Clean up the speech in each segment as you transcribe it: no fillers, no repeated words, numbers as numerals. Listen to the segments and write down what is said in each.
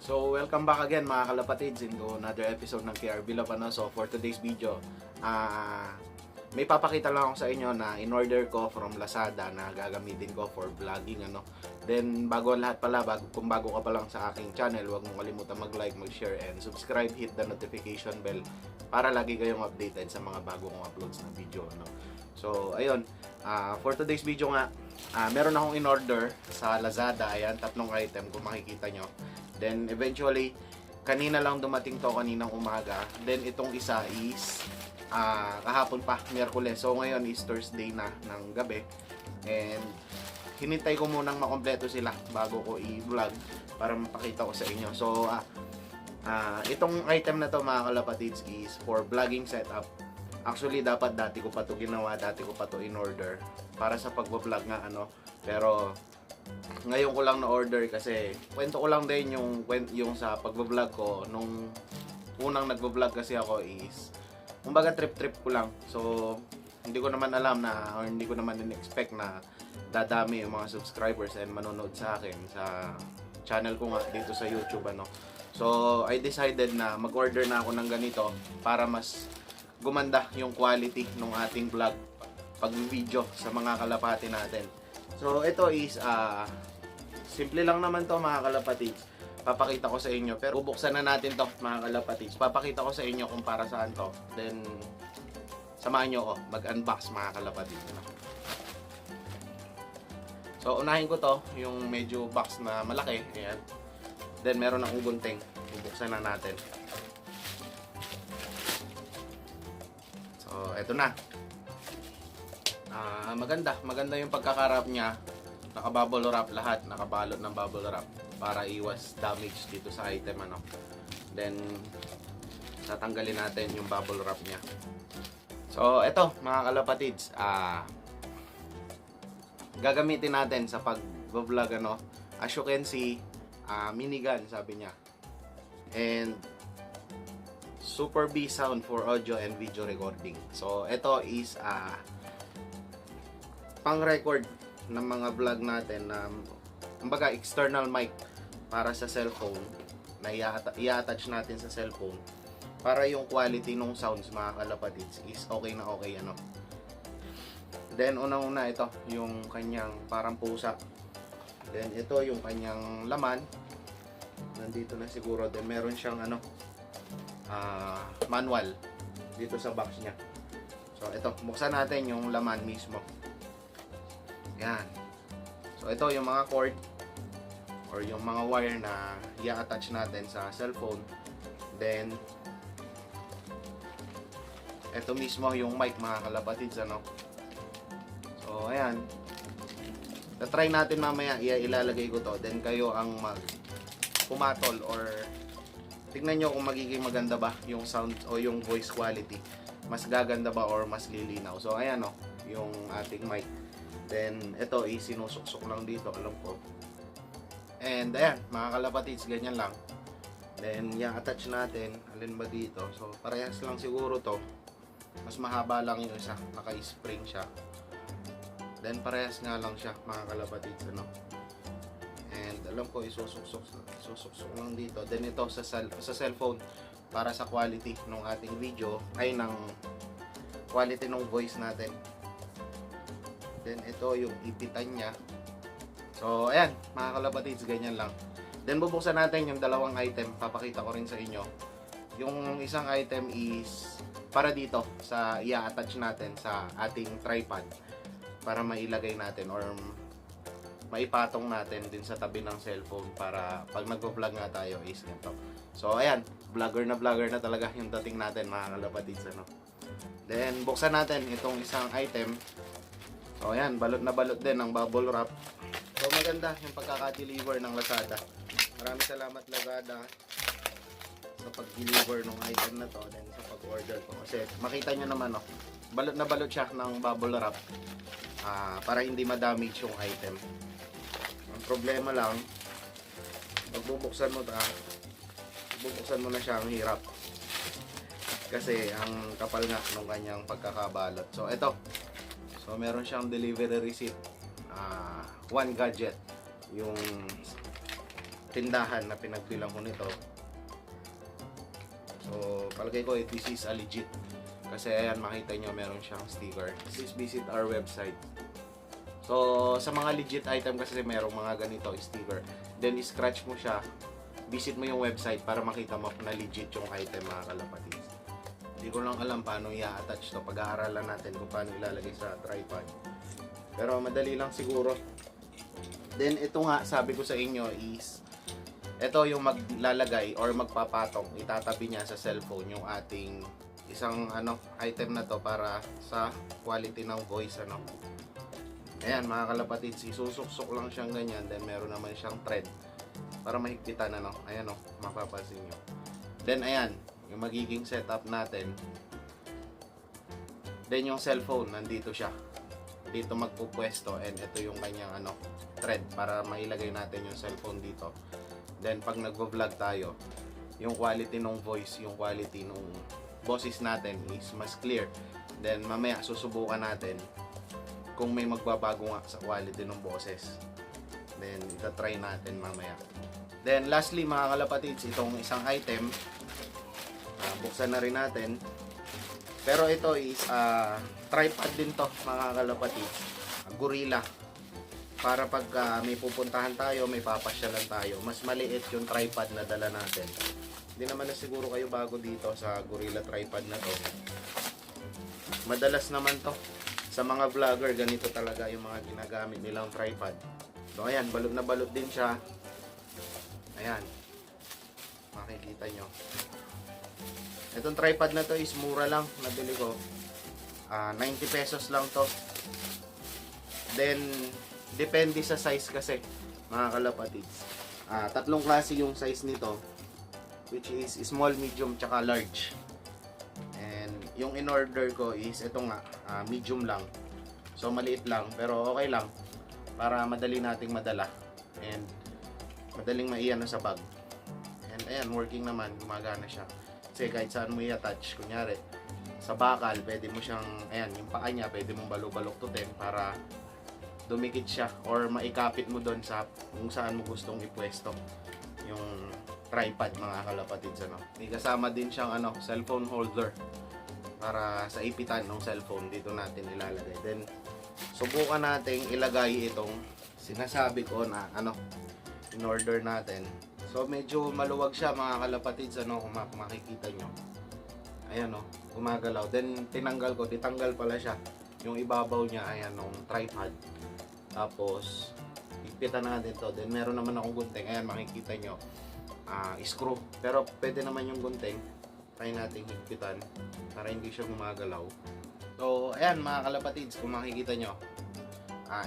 So, welcome back again mga kalapatids into another episode ng KRB Love. So, for today's video, may papakita lang ako sa inyo na in-order ko from Lazada na gagamitin ko for vlogging. Then, bago ang lahat pala, kung bago ka pa lang sa aking channel, huwag mong kalimutan mag-like, mag-share, and subscribe. Hit the notification bell para lagi kayong updated sa mga bago kong uploads ng video. So, ayun. For today's video nga, meron akong in-order sa Lazada. Ayan, 3 item kung makikita nyo. Then, eventually, kanina lang dumating to, kaninang umaga. Then, itong isa is kahapon pa, Miyerkules. So, ngayon is Thursday na ng gabi. And, hinintay ko munang makompleto sila bago ko i-vlog para mapakita ko sa inyo. So, itong item na to mga kalapatids is for vlogging setup. Actually, dapat dati ko pa to ginawa, dati ko pa to in-order para sa pag-vlog nga, Pero, ngayon ko lang na-order kasi kwento ko lang din yung sa pag-vlog ko. Nung unang nag-vlog kasi ako is, kumbaga trip-trip ko lang. So, hindi ko naman alam na, or hindi ko naman in-expect na dadami yung mga subscribers and manonood sa akin sa channel ko nga dito sa YouTube, So, I decided na mag-order na ako ng ganito para mas gumanda yung quality ng ating vlog pag-video sa mga kalapati natin. So, ito is simple lang naman to mga kalapatids. Papakita ko sa inyo, pero bubuksan na natin to mga kalapatids. Papakita ko sa inyo kung para saan to. Then, samahan nyo ako mag-unbox mga kalapatids. So, unahin ko to, yung medyo box na malaki. Ayan. Then, meron akong gunting. Bubuksan na natin. So, eto na. Maganda yung pagkakarap niya. Naka-bubble wrap lahat, nakabalot ng bubble wrap para iwas damage dito sa item, Then, tatanggalin natin yung bubble wrap niya. So, eto mga kalapatids, gagamitin natin sa pag-vlog, As you can see, minigun sabi niya. And Super B sound for audio and video recording. So, ito is pang-record ng mga vlog natin na kumbaga external mic para sa cellphone na i-attach natin sa cellphone para yung quality ng sounds mga kalapatids is okay na okay, Then, unang-una ito, yung kanyang parang pusa. Then, ito yung kanyang laman. Nandito na siguro. Then, meron siyang manual dito sa box niya. So, ito, buksan natin yung laman mismo. Yan. So, ito yung mga cord or yung mga wire na i-attach natin sa cellphone. Then, ito mismo yung mic mga kalapatids, So, ayan. Try natin mamaya, ilalagay ko to. Then, kayo ang pumatol or tignan nyo kung magiging maganda ba yung sound o yung voice quality. Mas gaganda ba or mas lilinaw. So, ayan, yung ating mic. Then, ito isinusuksok lang dito, alam ko. And, ayan, mga kalapatids, ganyan lang. Then, i-attach natin. Alin ba dito? So, parehas lang siguro to. Mas mahaba lang yung isa. Naka-spring siya. Then, parehas nga lang siya, mga kalapatids, And, alam ko, isusuksok lang dito. Then, ito sa cellphone para sa quality ng ating video, ay ng quality ng voice natin. Then, ito yung ipitan niya. So, ayan, mga kalapatids, ganyan lang. Then, bubuksan natin yung dalawang item. Papakita ko rin sa inyo. Yung isang item is para dito, sa i-attach natin sa ating tripod para mailagay natin or maipatong natin din sa tabi ng cellphone para pag nagpo-vlog nga tayo is ganito. So, ayan, vlogger na talaga yung dating natin, mga kalapatids, Then, buksan natin itong isang item. So, ayan, balot na balot din ng bubble wrap. So, maganda yung pagkaka-deliver ng Lazada. Maraming salamat Lazada sa pag-deliver ng item na to then sa pag-order ko. Kasi makita nyo naman, balot na balot siya ng bubble wrap para hindi ma-damage yung item. Ang problema lang, pag bubuksan mo na siya, ang hirap. Kasi ang kapal nga ng kanyang pagkakabalot. So, ito. So, meron siyang delivery receipt. One gadget. Yung tindahan na pinagbilang ko nito. So, palagay ko this is a legit. Kasi ayan, makita nyo meron siyang sticker. Please visit our website. So, sa mga legit item kasi merong mga ganito sticker. Then, scratch mo siya. Visit mo yung website para makita mo na legit yung item, mga kalapatids. Hindi ko lang alam paano i-attach to. Pag-aaralan natin kung paano ilalagay sa tripod. Pero madali lang siguro. Then, ito nga, sabi ko sa inyo is ito yung maglalagay or magpapatong, itatabi niya sa cellphone yung ating isang item na to para sa quality ng voice Ayan mga kalapatids, isusuksok lang siyang ganyan, then meron naman siyang thread para mahigpitan ayan mapapansin nyo. Then ayan, yung magiging setup natin. Then yung cellphone, nandito siya. Dito magpupwesto and ito yung kanyang thread para mailagay natin yung cellphone dito. Then pag nagvo-vlog tayo, yung quality ng voice, yung quality ng boses natin is mas clear. Then mamaya susubukan natin kung may magbabago nga sa quality ng boses. Then ita-try natin mamaya. Then lastly mga kalapatids, itong isang item, buksan na rin natin. Pero ito is tripod din to mga kalapatids, Gorilla. Para pag may pupuntahan tayo, may papasyalan tayo, mas maliit yung tripod na dala natin. Hindi naman na siguro kayo bago dito sa Gorilla tripod na to. Madalas naman to sa mga vlogger, ganito talaga yung mga ginagamit nilang tripod. So ayan, balot na balot din siya. Ayan, makikita nyo. Itong tripod na to is mura lang, nabili ko. 90 pesos lang to. Then depende sa size kasi mga kalapatids. Tatlong klase yung size nito, which is small, medium, tsaka large. And yung in-order ko is ito nga, medium lang. So maliit lang, pero okay lang para madali nating madala and madaling maiano sa bag. And ayan, working naman, gumagana siya. Kasi kahit saan mo i-attach, kunyari sa bakal, pwede mo siyang, ayan, yung paa niya, pwede mong balok-balututin para dumikit siya or maikapit mo doon sa kung saan mo gustong ipwesto yung tripod mga kalapatids. May kasama din siyang cellphone holder para sa ipitan ng cellphone, dito natin ilalagay. Then subukan nating ilagay itong sinasabi ko na in order natin. So medyo maluwag siya mga kalapatids, kung makikita nyo. Ayan gumagalaw. Then tinanggal ko, ditanggal pala siya yung ibabaw niya, ayan, ng tripod. Tapos ipitan natin to. Then meron naman akong gunting, ayan makikita nyo, screw. Pero pwede naman yung gunting, try natin higpitan para hindi siya gumagalaw. So ayan mga kalapatids, kung makikita nyo,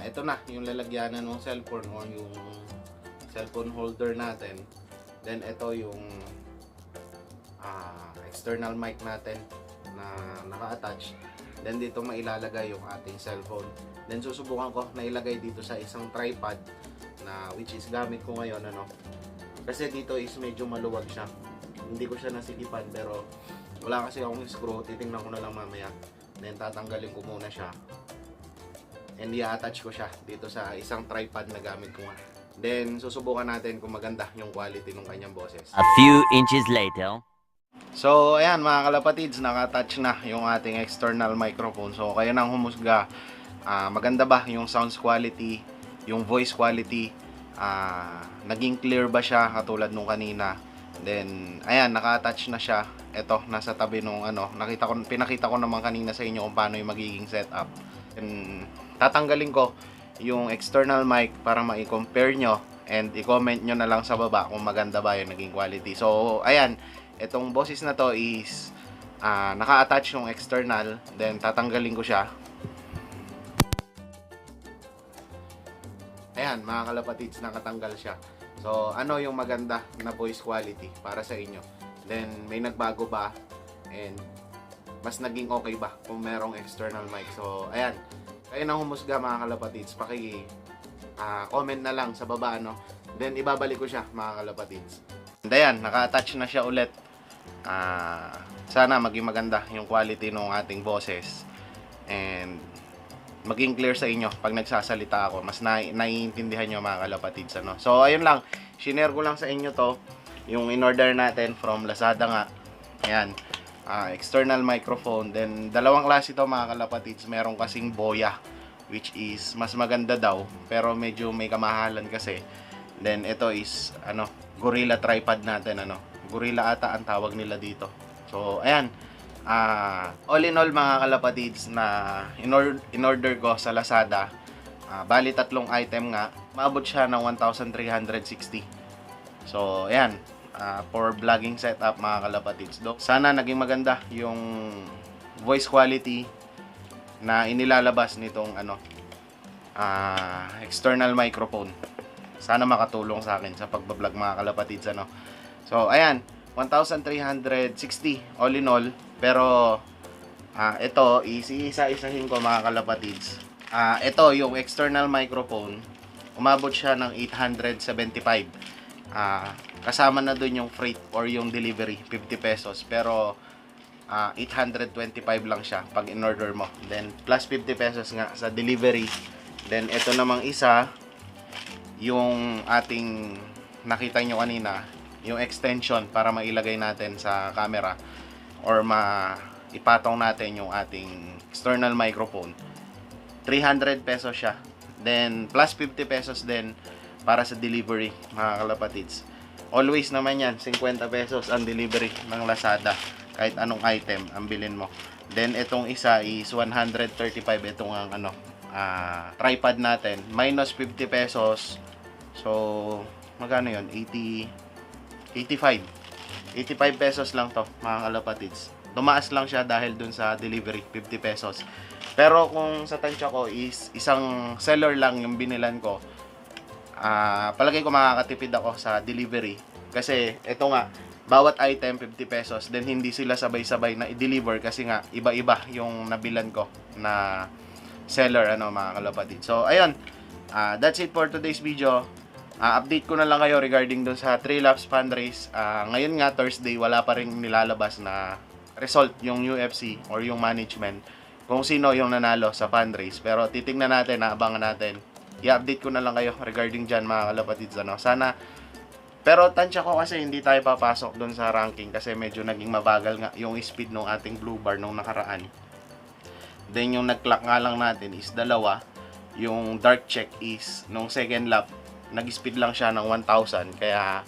ito na yung lalagyanan ng cellphone o yung cellphone holder natin. Then ito yung external mic natin na naka-attach. Then dito mailalagay yung ating cellphone. Then susubukan ko na ilagay dito sa isang tripod na which is gamit ko ngayon kasi dito is medyo maluwag siya. Hindi ko siya nasikipan pero wala kasi akong screw, titingnan ko na lang mamaya. Then tatanggalin ko muna siya and i-attach ko siya dito sa isang tripod na gamit ko nga. Then susubukan natin kung maganda yung quality ng kanyang boses. A few inches later. So ayan mga kalapatids, naka-attach na yung ating external microphone. So kayo nang humusga, maganda ba yung sounds quality, yung voice quality, naging clear ba siya katulad nung kanina. Then ayan, naka-attach na siya. Ito, nasa tabi nung pinakita ko naman kanina sa inyo kung paano yung magiging setup. And tatanggalin ko yung external mic para ma-compare nyo and i-comment nyo na lang sa baba kung maganda ba yung naging quality. So ayan, itong boses na to is naka-attach yung external, then tatanggalin ko siya. Ayan mga kalapatids, nakatanggal siya. So ano yung maganda na voice quality para sa inyo? Then may nagbago ba and mas naging okay ba kung merong external mic? So ayan, kayo nang humusga mga kalapatids, comment na lang sa baba then ibabalik ko siya mga kalapatids. And ayan, naka-attach na siya ulit. Sana maging maganda yung quality ng ating boses and maging clear sa inyo pag nagsasalita ako, mas naiintindihan nyo mga kalapatids. So ayun lang, shinare ko lang sa inyo to, yung in-order natin from Lazada nga. Ayan, external microphone. Then, dalawang klase ito mga kalapatids. Meron kasing Boya, which is mas maganda daw, pero medyo may kamahalan kasi. Then, ito is, Gorilla tripod natin, Gorilla ata ang tawag nila dito. So, ayan. All in all mga kalapatids na in-order ko sa Lazada, bali tatlong item nga, maabot siya ng 1,360. So, ayan. For vlogging setup mga kalapatids. Sana naging maganda yung voice quality na inilalabas nitong external microphone. Sana makatulong sa akin sa pagbablog mga kalapatids. So, ayan. 1,360 all in all. Pero, ito, isa-isahin ko mga kalapatids. Ito, yung external microphone, umabot siya ng 875. Kasama na dun yung freight or yung delivery, 50 pesos. Pero, 825 lang siya pag in-order mo. Then, plus 50 pesos nga sa delivery. Then, ito namang isa, yung ating nakita nyo kanina, yung extension para mailagay natin sa camera or ipatong natin yung ating external microphone. 300 pesos siya. Then, plus 50 pesos din para sa delivery, mga kalapatids. Always naman yan, 50 pesos ang delivery ng Lazada. Kahit anong item ang bilhin mo. Then, itong isa is 135. Itong ang tripod natin. Minus 50 pesos. So, magkano yun? 85 pesos lang to mga kalapatids. Tumaas lang siya dahil dun sa delivery, 50 pesos. Pero kung sa tansya ko is isang seller lang yung binilan ko, palagay ko makakatipid ako sa delivery. Kasi ito nga, bawat item 50 pesos, then hindi sila sabay-sabay na i-deliver kasi nga iba-iba yung nabilan ko na seller mga kalapatids. So ayun, that's it for today's video. Update ko na lang kayo regarding dun sa 3 laps fan race. Ngayon nga Thursday, wala pa rin nilalabas na result yung UFC or yung management kung sino yung nanalo sa fan race. Pero titingnan natin, abangan natin. I-update ko na lang kayo regarding dyan mga kalapatids. Sana, pero tansya ko kasi hindi tayo papasok dun sa ranking kasi medyo naging mabagal nga yung speed ng ating blue bar nung nakaraan. Then yung nag-clock nga lang natin is 2. Yung dark check is nung second lap nag-speed lang siya ng 1,000. Kaya,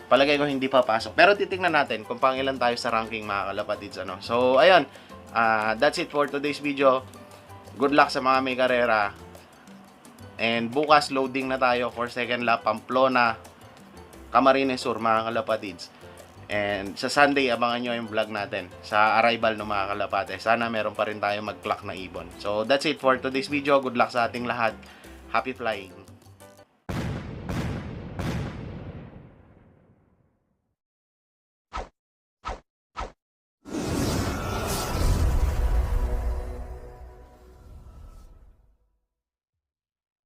palagay ko hindi papasok. Pero titingnan natin kung pangilan tayo sa ranking mga kalapatids. So, ayun. That's it for today's video. Good luck sa mga may karera. And bukas, loading na tayo for second lap. Pamplona, Camarines Sur, mga kalapatids. And sa Sunday, abangan nyo yung vlog natin sa arrival ng mga kalapate. Sana meron pa rin tayo mag-clock na ibon. So, that's it for today's video. Good luck sa ating lahat. Happy flying!